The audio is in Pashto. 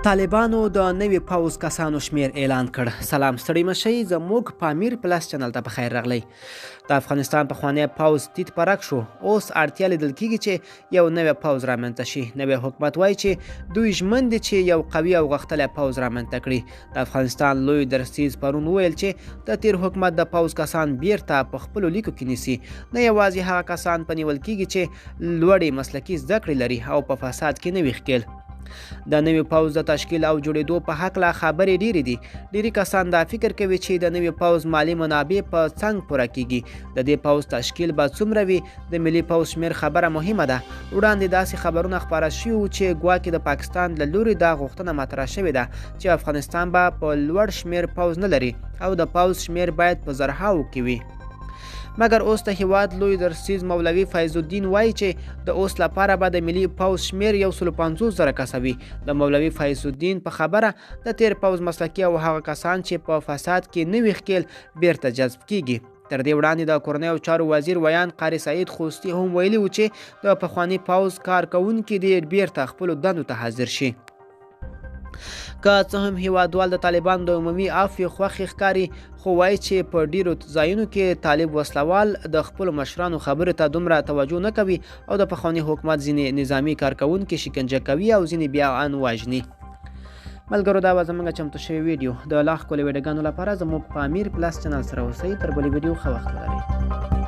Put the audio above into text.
طالبانو د نوي پوځ کسانو شمیر اعلان کړ. سلام ستړي مشئ، زموږ پامیر پلس چینل ته بخیر راغلی. د افغانستان پخوانی پوځ تیت پرک شو. اوس اړتیا لیدل کیږي چې یو نوی پوځ رامنځته شي. نوی حکومت وایي چې دوی ژمن دي چې یو قوي او غښتلی پوځ رامنځته کړي. د افغانستان لوی درستیز پرون وویل چې د تیر حکومت د پوځ کسان بیرته په خپلو لیکو کې نیسي. نه یوازې هغه کسان په نیول کیږي چې لوړې مسلکي زده کړې لري او په فساد کې نه وي ښکېل. د نوي پوځ د تشکیل او جوړېدو په هکله خبرې ډېرې دي. ډېری کسان دا فکر کوي چې د نوي پوځ مالي منابع په څنګ پوره کیږي. د دې پوځ تشکیل به څومره وي؟ د ملي پوځ شمیر خبره مهمه ده. وړاندې داسې خبرونه خپاره شوي وو چې ګواکې د پاکستان له لوري دا غوښتنه مطرح شوې ده چې افغانستان به په لوړ شمیر پوځ نه لري او د پوځ شمیر باید په زرهاوو کې وي. مګر اوس د هیواد لوی درستیز مولوي فیض الدین وایي چې د اوس لپاره به د ملي پوځ شمیر 150,000 کسه وي. د مولوي فیض الدین په خبره د تیر پوځ مسلکي او هغه کسان چې په فساد کې نه وي ښکېل بیرته جذب کیږي. تر دې وړاندې د کورنیو چارو وزیر ویان قاري سعید خوستي هم ویلي و چې د پخواني پوځ کارکوونکي دې بیرته خپلو دندو ته حاضر شي. که څه هم هیوادوال د طالبانو د عمومي عفوې خوښې ښکاري، خو وایي چې په ډیرو ځایونو کې طالب وسلوال د خپلو مشرانو خبرې ته دومره توجه نه کوي او د پخواني حکومت ځینې نظامي کارکوونکي شکنجه کوي او ځینې بیا ان وژني. ملګرو، دا به زموږ چمتو شوی ویډیو. د لا ښکلو ویډیوګانو لپاره زموږ په امیر پلس چینل سره اوسئ. تر بلې ویډیو ښه وخت ولرئ.